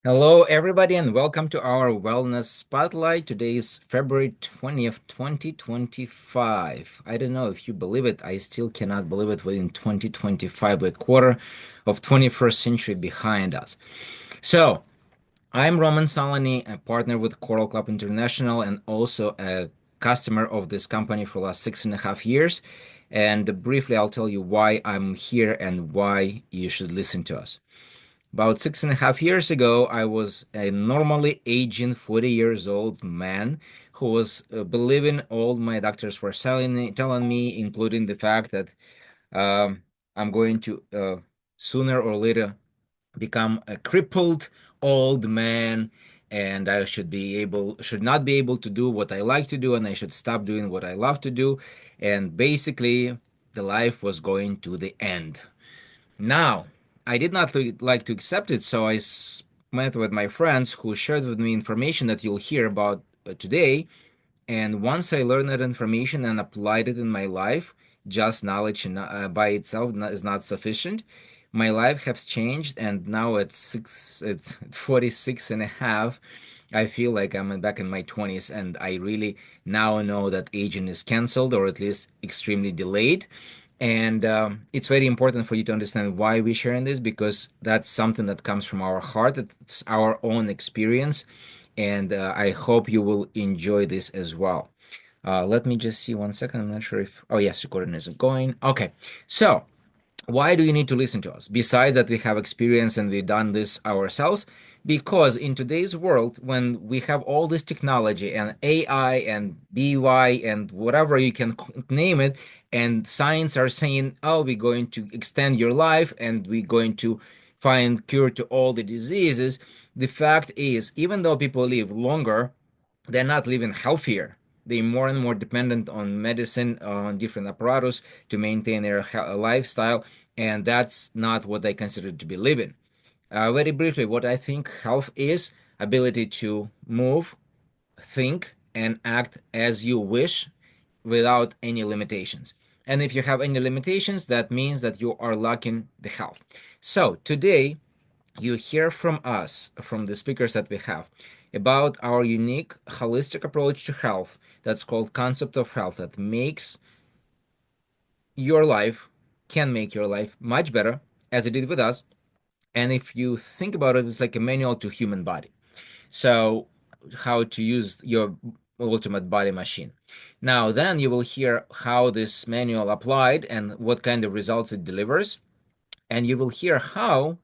Hello, everybody, and welcome to our Wellness Spotlight. Today is February 20th, 2025. I don't know if you believe it. I still cannot believe it within 2025, a quarter of 21st century behind us. So, I'm Roman Salani, a partner with Coral Club International and also a customer of this company for the last 6.5 years. And briefly, I'll tell you why I'm here and why you should listen to us. About 6.5 years ago, I was a normally aging 40 years old man who was believing all my doctors were telling me, including the fact that um, I'm going to sooner or later become a crippled old man, and I should not be able to do what I like to do, and I should stop doing what I love to do, and basically, the life was going to the end. Now, I did not like to accept it, so met with my friends who shared with me information that you'll hear about today. And once I learned that information and applied it in my life, just knowledge by itself is not sufficient. My life has changed, and now at 46 and a half, I feel like I'm back in my 20s, and I really now know that aging is canceled or at least extremely delayed. And it's very important for you to understand why we're sharing this because that's something that comes from our heart. It's our own experience. And I hope you will enjoy this as well. Let me just see 1 second. I'm not sure if, oh, yes, recording isn't going. Okay. So, why do you need to listen to us? Besides that, we have experience and we've done this ourselves. Because in today's world, when we have all this technology and AI and DY and whatever you can name it, and science are saying, oh, we're going to extend your life and we're going to find cure to all the diseases, the fact is, even though people live longer, they're not living healthier. They're more and more dependent on medicine, on different apparatus to maintain their lifestyle, and that's not what I consider to be living. Very briefly, what I think health is ability to move, think, and act as you wish without any limitations. And if you have any limitations, that means that you are lacking the health. So today, you hear from us, from the speakers that we have, about our unique holistic approach to health that's called concept of health that makes your life, can make your life much better, as it did with us. And if you think about it, it's like a manual to human body. So how to use your ultimate body machine. Now, then you will hear how this manual applied and what kind of results it delivers. And you will hear how,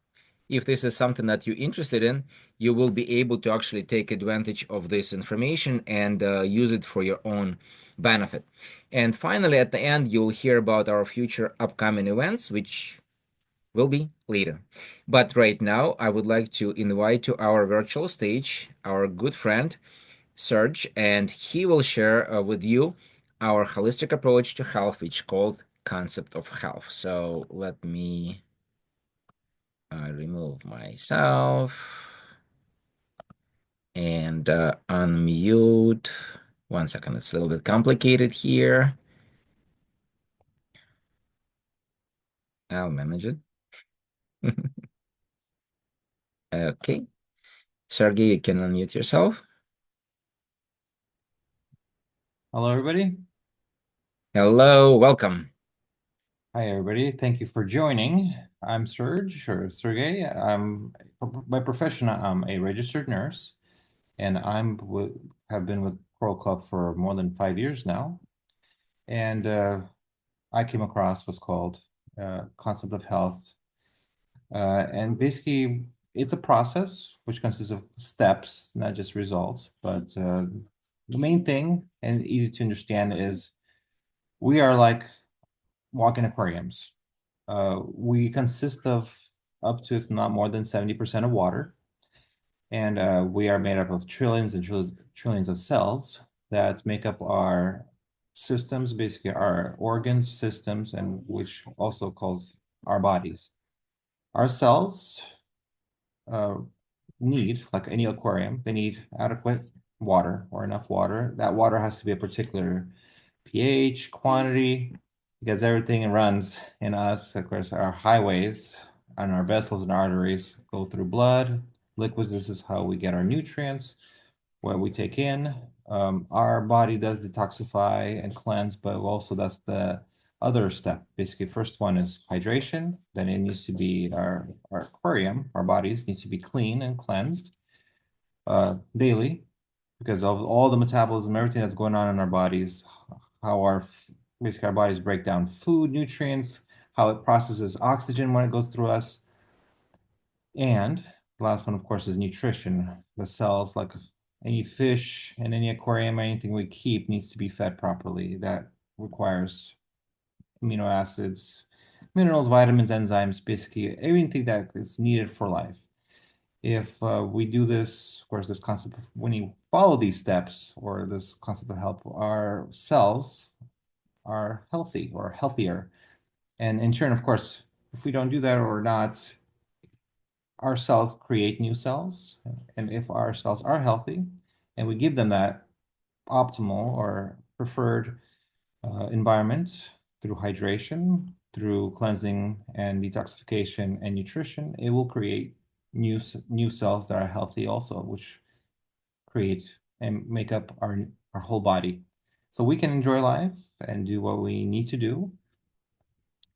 if this is something that you're interested in, you will be able to actually take advantage of this information and use it for your own benefit. And finally, at the end, you'll hear about our future upcoming events, which will be later. But right now, I would like to invite to our virtual stage our good friend, Serge, and he will share with you our holistic approach to health, which is called concept of health. So let me remove myself and unmute. 1 second, it's a little bit complicated here. I'll manage it. Okay. Sergey, you can unmute yourself. Hello, everybody. Hello, welcome. Hi, everybody. Thank you for joining. I'm Serge or Sergey. By profession, I'm a registered nurse, and have been with Coral Club for more than 5 years now. And I came across what's called concept of health, and basically, it's a process which consists of steps, not just results. But the main thing and easy to understand is we are like walk-in aquariums. We consist of up to, if not more than 70% of water. And we are made up of trillions and trillions of cells that make up our systems, basically our organs, systems, and which also calls our bodies. Our cells uh, need, like any aquarium, they need adequate water or enough water. That water has to be a particular pH, quantity, because everything runs in us. Of course, our highways and our vessels and arteries go through blood, liquids. This is how we get our nutrients, what we take in. Our body does detoxify and cleanse, but also that's the other step. Basically, first one is hydration. Then it needs to be our aquarium, our bodies needs to be clean and cleansed daily because of all the metabolism, everything that's going on in our bodies, how basically our bodies break down food, nutrients, how it processes oxygen when it goes through us. And the last one, of course, is nutrition. The cells, like any fish and any aquarium, anything we keep needs to be fed properly. That requires amino acids, minerals, vitamins, enzymes, basically everything that is needed for life. If we do this, of course, this concept of when you follow these steps or this concept of health, our cells are healthy or healthier. And in turn, of course, if we don't do that or not, our cells create new cells. And if our cells are healthy and we give them that optimal or preferred environment through hydration, through cleansing and detoxification and nutrition, it will create new cells that are healthy also, which create and make up our whole body. So we can enjoy life and do what we need to do.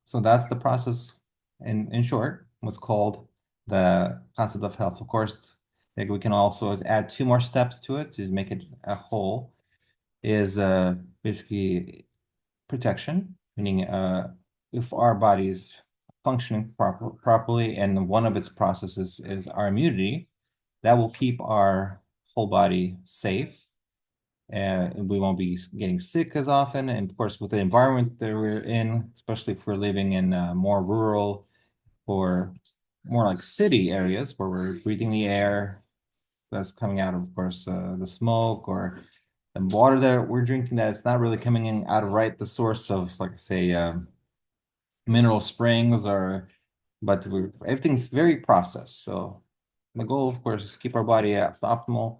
So that's the process in short, what's called the concept of health. Of course, like we can also add two more steps to it to make it a whole, is basically protection, meaning if our body is functioning properly and one of its processes is our immunity, that will keep our whole body safe and we won't be getting sick as often. And of course, with the environment that we're in, especially if we're living in more rural or more like city areas where we're breathing the air that's coming out of course, the smoke or the water that we're drinking that's not really coming in out of right the source of, like, say, mineral springs or, but everything's very processed. So the goal, of course, is to keep our body at the optimal.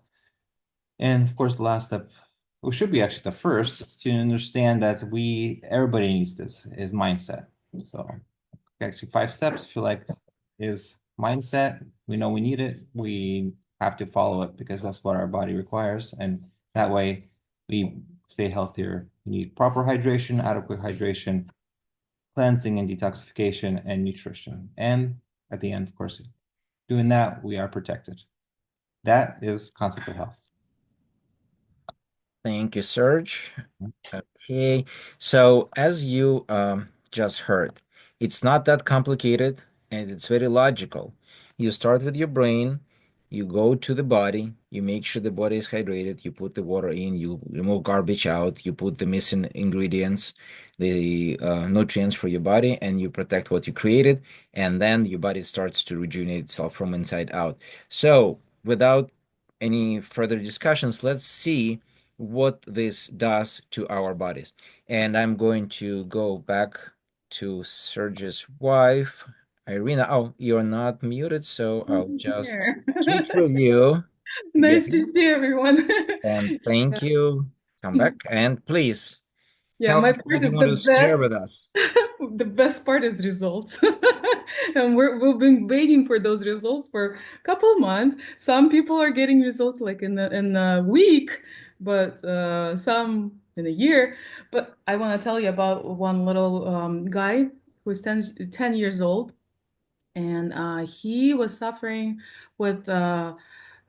And of course, the last step, which should be actually the first, to understand that everybody needs this, is mindset. So actually 5 steps, I feel like, is mindset. We know we need it. We have to follow it because that's what our body requires. And that way we stay healthier. We need proper hydration, adequate hydration, cleansing and detoxification, and nutrition. And at the end, of course, doing that, we are protected. That is concept of health. Thank you, Serge. Okay, so as you just heard, it's not that complicated and it's very logical. You start with your brain, you go to the body, you make sure the body is hydrated, you put the water in, you remove garbage out, you put the missing ingredients, the nutrients for your body, and you protect what you created, and then your body starts to rejuvenate itself from inside out. So, without any further discussions, let's see what this does to our bodies. And I'm going to go back to Serge's wife, Irina. Oh, you're not muted, so I'll just Here. switch with you Nice again. to see everyone. And thank you. Come back and please Yeah, tell my us part what you is want the to share best. with us. The best part is results. And we've been waiting for those results for a couple of months. Some people are getting results like in a week, but some in a year. But I want to tell you about one little guy who's 10 years old, and he was suffering with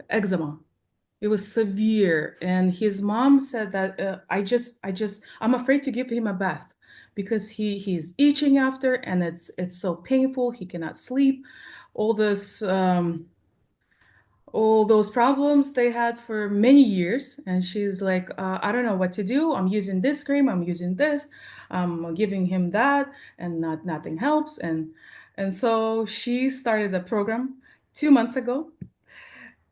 eczema. It was severe, and his mom said that I'm afraid to give him a bath because he's itching after, and it's so painful. He cannot sleep. All this, all those problems they had for many years, and she's like, I don't know what to do. I'm using this cream. I'm using this. I'm giving him that, and nothing helps. And so she started a program 2 months ago.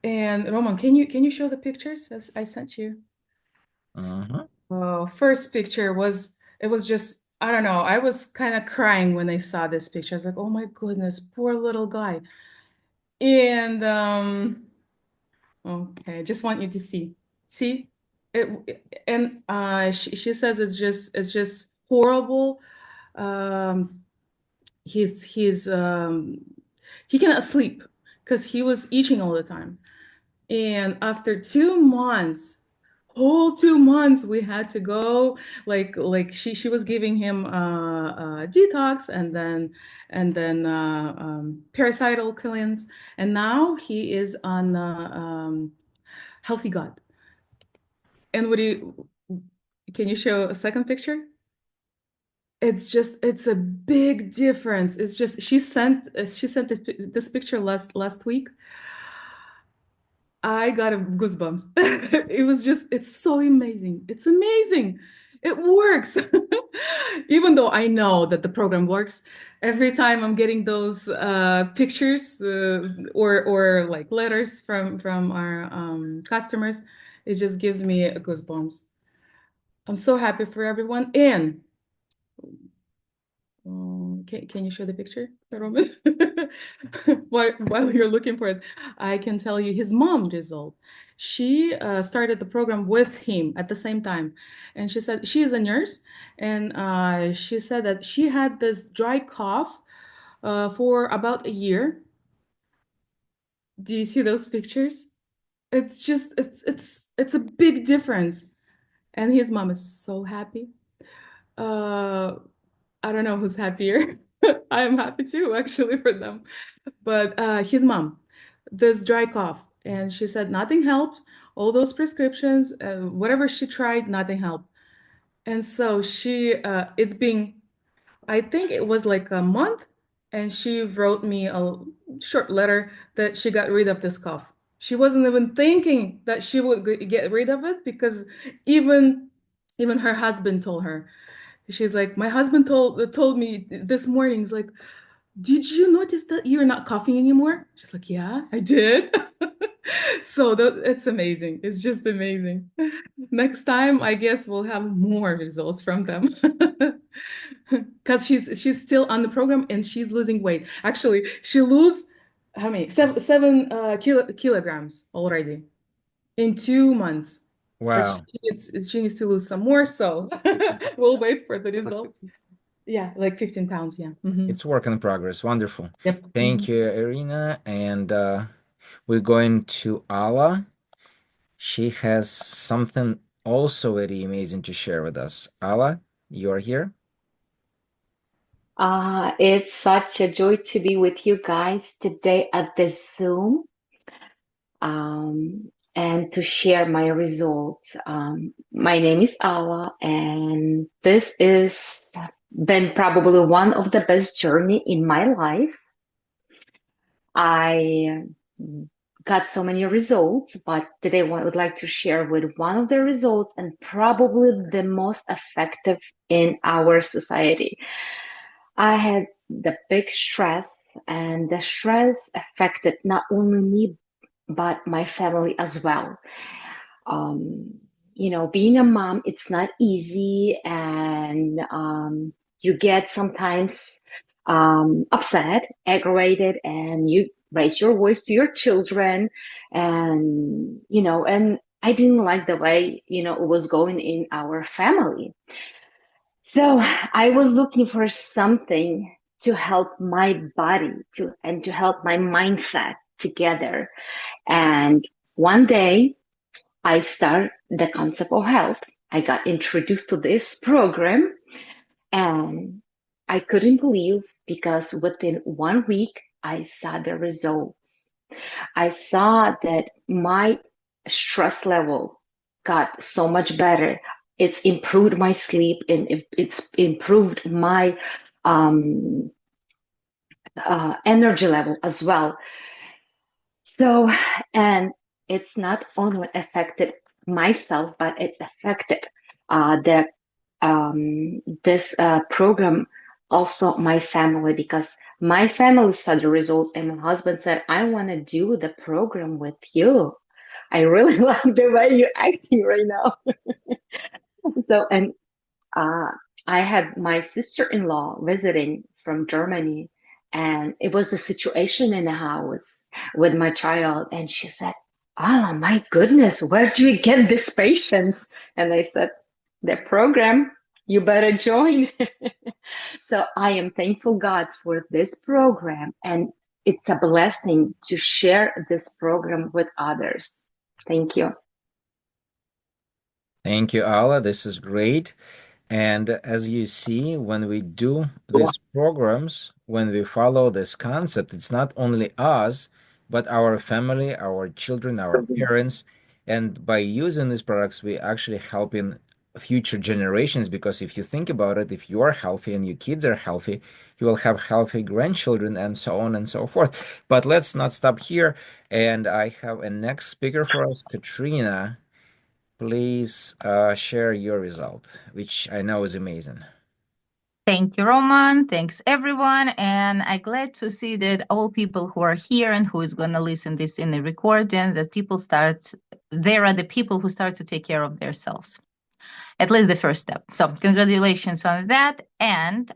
And Roman, can you show the pictures as I sent you? Mhm. First picture was it was just I don't know. I was kind of crying when I saw this picture. I was like, "Oh my goodness, poor little guy." And okay, I just want you to see. See? And she says it's just horrible. Um he's he cannot sleep. because he was itching all the time. And after 2 months, whole 2 months, we had to go, like she was giving him detox, and then parasital cleanse, and now he is on healthy gut. And can you show a second picture? It's a big difference. It's just she sent this picture last week. I got a goosebumps. It's so amazing. It's amazing. It works. Even though I know that the program works, every time I'm getting those pictures or like letters from our customers, it just gives me a goosebumps. I'm so happy for everyone. And can you show the picture, Roman? While you're looking for it, I can tell you his mom result. She started the program with him at the same time, and she said she is a nurse, and she said that she had this dry cough for about a year. Do you see those pictures? It's a big difference, and his mom is so happy. Uh, I don't know who's happier. I am happy too, actually, for them. But his mom, this dry cough, and she said nothing helped. All those prescriptions, whatever she tried, nothing helped. And so it's been, I think it was like a month, and she wrote me a short letter that she got rid of this cough. She wasn't even thinking that she would get rid of it, because even even her husband told her. She's like, my husband told me this morning. He's like, did you notice that you're not coughing anymore? She's like, yeah, I did. So it's amazing. It's just amazing. Next time, I guess we'll have more results from them. Because she's still on the program and she's losing weight. Actually, she lose how many? Seven kilograms already in 2 months. But Wow. she needs to lose some more, so we'll wait for the result. Yeah, like 15 pounds. Yeah. It's work in progress. Wonderful. Yep. Thank you, Irina. And we're going to Ala. She has something also very amazing to share with us. Ala, you are here? It's such a joy to be with you guys today at this Zoom and to share my results. My name is Awa, and this is been probably one of the best journey in my life. I got so many results, but today I would like to share with one of the results and probably the most effective in our society. I had the big stress, and the stress affected not only me, but my family as well. Um, being a mom, it's not easy, and you get sometimes upset, aggravated, and you raise your voice to your children, and I didn't like the way, it was going in our family. So I was looking for something to help my body and to help my mindset together. And one day I started the concept of health. I got introduced to this program, and I couldn't believe, because within 1 week I saw the results. I saw that my stress level got so much better. It's improved my sleep, and it's improved my um, energy level as well. So, and it's not only affected myself, but it's affected the this program also my family, because my family saw the results, and my husband said, I want to do the program with you. I really like the way you're acting right now. So, and uh, I had my sister-in-law visiting from Germany, and it was a situation in the house with my child, and she said, oh my goodness, where do you get this patience? And I said, the program, you better join. So I am thankful God for this program, and it's a blessing to share this program with others. Thank you. Thank you, Ala. This is great. And as you see, when we do these programs, when we follow this concept, it's not only us, but our family, our children, our parents. And by using these products, we actually helping future generations because if you think about it, if you are healthy and your kids are healthy, you will have healthy grandchildren and so on and so forth. But let's not stop here. And I have a next speaker for us, Katrina. Please share your result, which I know is amazing. Thank you, Roman. Thanks, everyone. And I'm glad to see that all people who are here and who is going to listen this in the recording, that there are the people who start to take care of themselves. At least the first step. So congratulations on that. And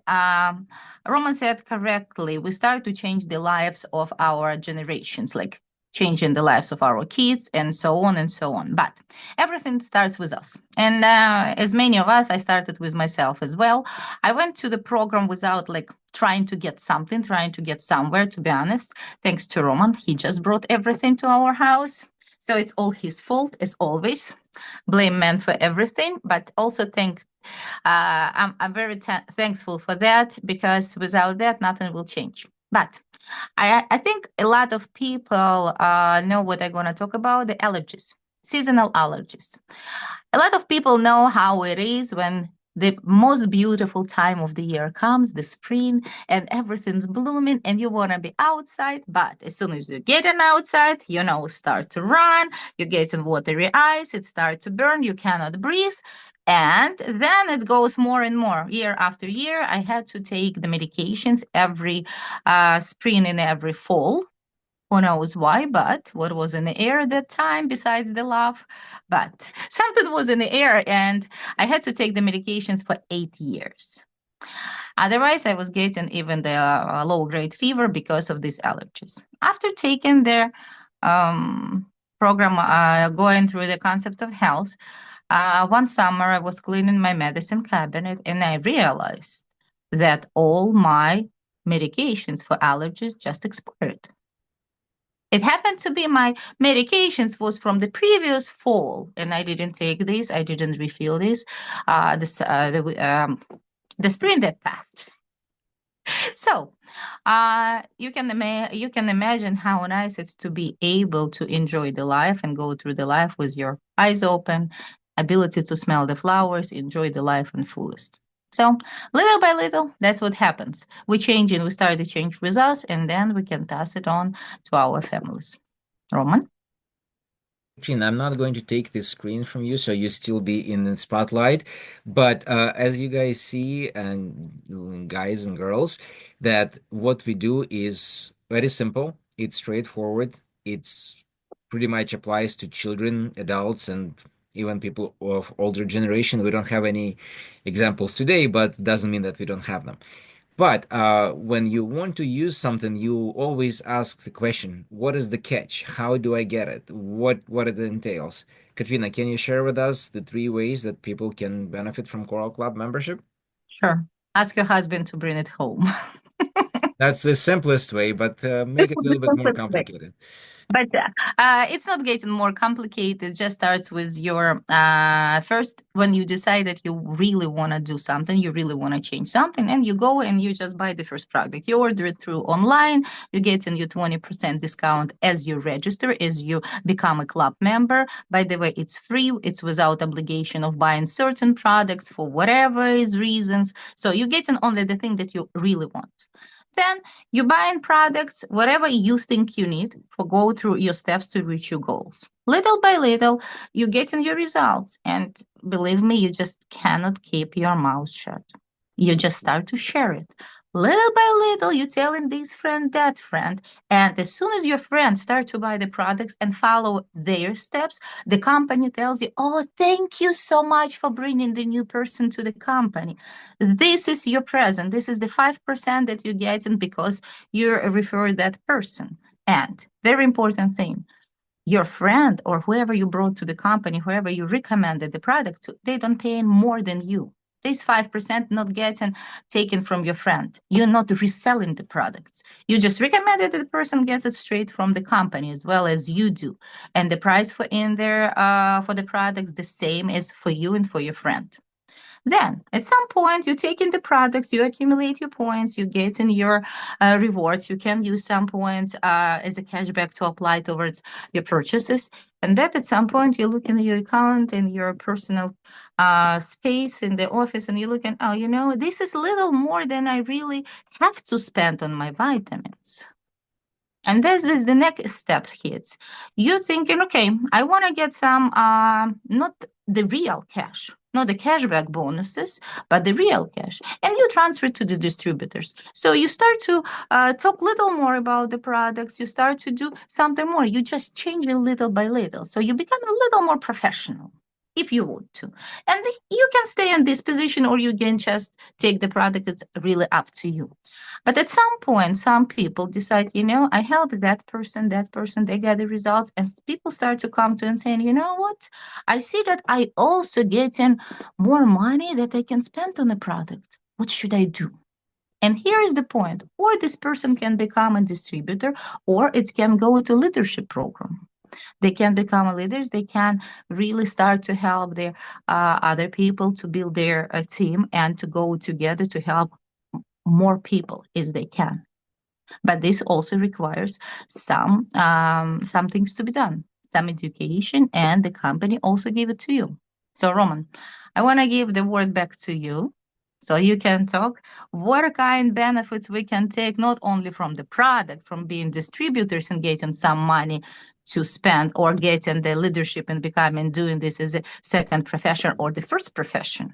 Roman said correctly, we start to change the lives of our generations, like changing the lives of our kids and so on and so on. But everything starts with us. And as many of us, I started with myself as well. I went to the program without like trying to get something, trying to get somewhere, to be honest. Thanks to Roman, he just brought everything to our house. So it's all his fault, as always. Blame men for everything, but also I'm very thankful for that, because without that, nothing will change. But I think a lot of people know what I'm going to talk about, the allergies, seasonal allergies. A lot of people know how it is when the most beautiful time of the year comes, the spring, and everything's blooming and you want to be outside. But as soon as you get in outside, start to run, you get in watery eyes, it starts to burn, you cannot breathe. And then it goes more and more. Year after year, I had to take the medications every spring and every fall. Who knows why, but what was in the air at that time besides the love? But something was in the air, and I had to take the medications for 8 years. Otherwise, I was getting even the low-grade fever because of these allergies. After taking their program, going through the concept of health, one summer I was cleaning my medicine cabinet, and I realized that all my medications for allergies just expired. It happened to be my medications was from the previous fall, and I didn't take this. I didn't refill this. The spring that passed. So you can imagine how nice it's to be able to enjoy the life and go through the life with your eyes open, ability to smell the flowers, enjoy the life in fullest. So little by little, that's what happens. We change and we start to change with us, and then we can pass it on to our families. Roman? I'm not going to take this screen from you, so you still be in the spotlight. But as you guys see, and guys and girls, that what we do is very simple. It's straightforward. It's pretty much applies to children, adults, and even people of older generation. We don't have any examples today, but doesn't mean that we don't have them. But when you want to use something, you always ask the question, what is the catch? How do I get it? What it entails? Katrina, can you share with us the 3 ways that people can benefit from Coral Club membership? Sure. Ask your husband to bring it home. That's the simplest way, but make it a little bit more complicated. But it's not getting more complicated. It just starts with your first, when you decide that you really want to do something, you really want to change something, and you go and you just buy the first product. You order it through online, you get in your 20% discount as you register, as you become a club member. By the way, it's free. It's without obligation of buying certain products for whatever is reasons. So you're getting only the thing that you really want. Then you buy in products, whatever you think you need, for go through your steps to reach your goals. Little by little, you get in your results. And believe me, you just cannot keep your mouth shut. You just start to share it. Little by little, you're telling this friend, that friend. And as soon as your friends start to buy the products and follow their steps, the company tells you, oh, thank you so much for bringing the new person to the company. This is your present. This is the 5% that you're getting because you referred that person. And very important thing, your friend or whoever you brought to the company, whoever you recommended the product to, they don't pay more than you. This 5% not getting taken from your friend. You're not reselling the products. You just recommend that the person gets it straight from the company as well as you do. And the price for in there for the products the same as for you and for your friend. Then, at some point, you take in the products, you accumulate your points, you get in your rewards. You can use some points as a cashback to apply towards your purchases. And that at some point, you look in your account and your personal space in the office, and you look at, oh, this is a little more than I really have to spend on my vitamins. And this is the next step hits. You're thinking, okay, I want to get some, not the real cash, not the cashback bonuses, but the real cash. And you transfer to the distributors. So you start to talk a little more about the products. You start to do something more. You just change it little by little. So you become a little more professional if you want to. And you can stay in this position or you can just take the product. It's really up to you. But at some point, some people decide, I helped that person, they get the results. And people start to come to and saying, you know what? I see that I also getting more money that I can spend on a product. What should I do? And here is the point. Or this person can become a distributor, or it can go to leadership program. They can become leaders. They can really start to help their other people to build their team and to go together to help more people as they can. But this also requires some things to be done, some education, and the company also give it to you. So Roman, I want to give the word back to you so you can talk what kind of benefits we can take not only from the product, from being distributors and getting some money to spend or getting the leadership and becoming doing this as a second profession or the first profession.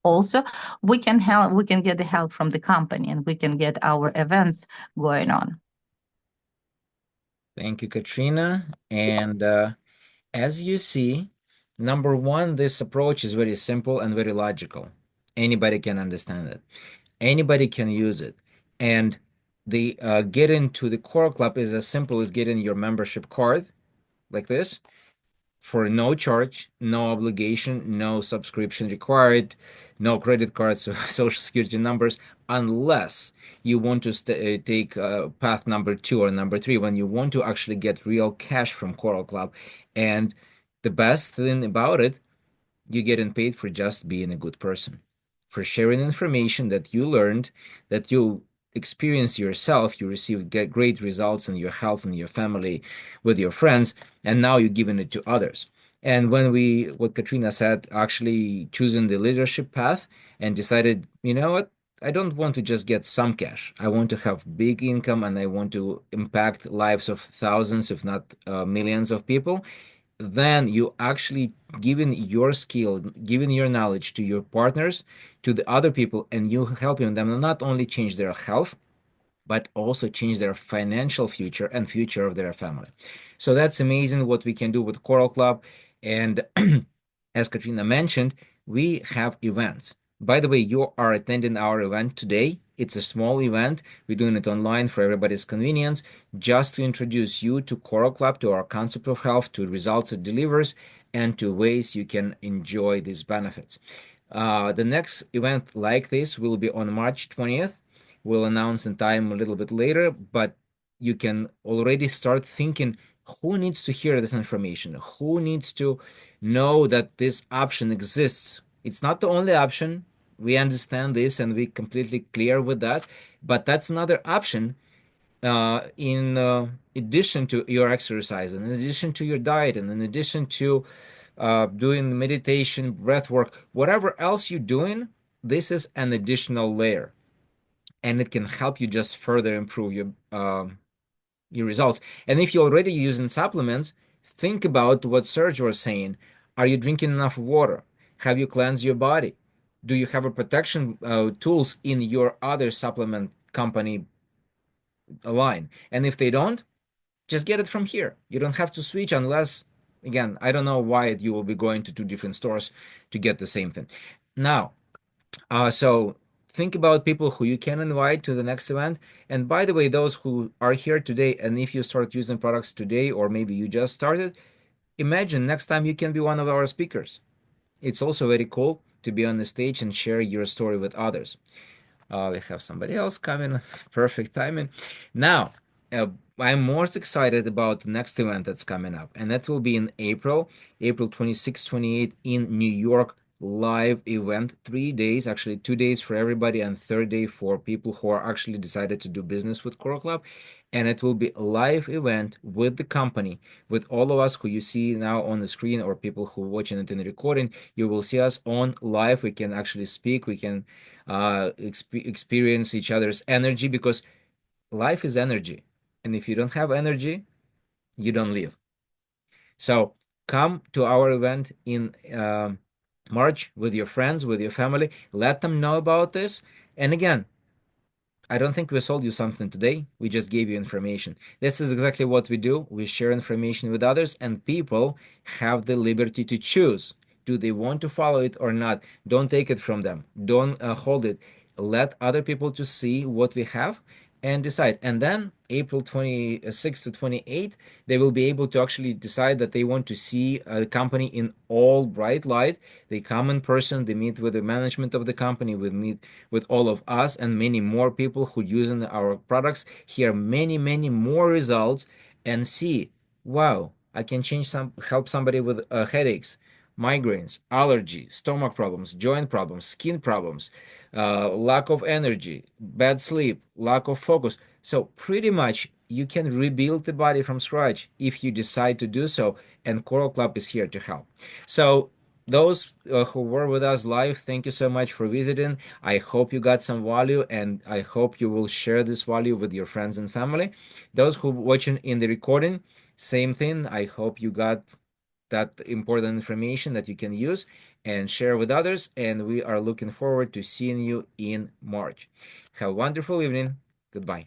Also, we can get the help from the company and we can get our events going on. Thank you, Katrina. And as you see, number one, this approach is very simple and very logical. Anybody can understand it. Anybody can use it. And the get into the Coral Club is as simple as getting your membership card like this, for no charge, no obligation, no subscription required, no credit cards, social security numbers, unless you want to take path number 2 or number 3, when you want to actually get real cash from Coral Club. And the best thing about it, you're getting paid for just being a good person, for sharing information that you learned, that you experience yourself. You received great results in your health and your family, with your friends, and now you're giving it to others. And when what Katrina said, actually choosing the leadership path and decided, you know what, I don't want to just get some cash. I want to have big income and I want to impact lives of thousands, if not millions of people. Then you actually giving your skill, giving your knowledge to your partners, to the other people, and you helping them not only change their health, but also change their financial future and future of their family. So that's amazing what we can do with Coral Club. And as Katrina mentioned, we have events. By the way, you are attending our event today. It's a small event. We're doing it online for everybody's convenience, just to introduce you to Coral Club, to our concept of health, to results it delivers, and to ways you can enjoy these benefits. The next event like this will be on March 20th. We'll announce the time a little bit later, but you can already start thinking, who needs to hear this information? Who needs to know that this option exists? It's not the only option. We understand this and we're completely clear with that, but that's another option in addition to your exercise, and in addition to your diet, and in addition to doing meditation, breath work, whatever else you're doing, this is an additional layer. And it can help you just further improve your results. And if you're already using supplements, think about what Serge was saying. Are you drinking enough water? Have you cleansed your body? Do you have a protection tools in your other supplement company line? And if they don't, just get it from here. You don't have to switch unless, again, I don't know why you will be going to 2 different stores to get the same thing. Now, so think about people who you can invite to the next event. And by the way, those who are here today, and if you start using products today, or maybe you just started, imagine next time you can be one of our speakers. It's also very cool. to be on the stage and share your story with others. We have somebody else coming. Perfect timing. Now, uh, I'm most excited about the next event that's coming up, and that will be in April 26, 28 in New York. Live event, 3 days, actually 2 days for everybody, and third day for people who are actually decided to do business with Coral Club. And it will be a live event with the company, with all of us who you see now on the screen, or people who are watching it in the recording. You will see us on live. We can actually speak. We can experience each other's energy, because life is energy. And if you don't have energy, you don't live. So come to our event in March with your friends, with your family. Let them know about this. And again, I don't think we sold you something today. We just gave you information. This is exactly what we do. We share information with others, and people have the liberty to choose. Do they want to follow it or not? Don't take it from them. Don't hold it. Let other people to see what we have and decide. And then April 26 to 28, they will be able to actually decide that they want to see a company in all bright light. They come in person, they meet with the management of the company, we meet with all of us and many more people who using our products, hear many more results, and see, wow, I can help somebody with headaches, migraines, allergies, stomach problems, joint problems, skin problems, lack of energy, bad sleep, lack of focus. So pretty much you can rebuild the body from scratch if you decide to do so, and Coral Club is here to help. So those who were with us live, thank you so much for visiting. I hope you got some value, and I hope you will share this value with your friends and family. Those who watching in the recording, same thing. I hope you got that important information that you can use and share with others. And we are looking forward to seeing you in March. Have a wonderful evening. Goodbye.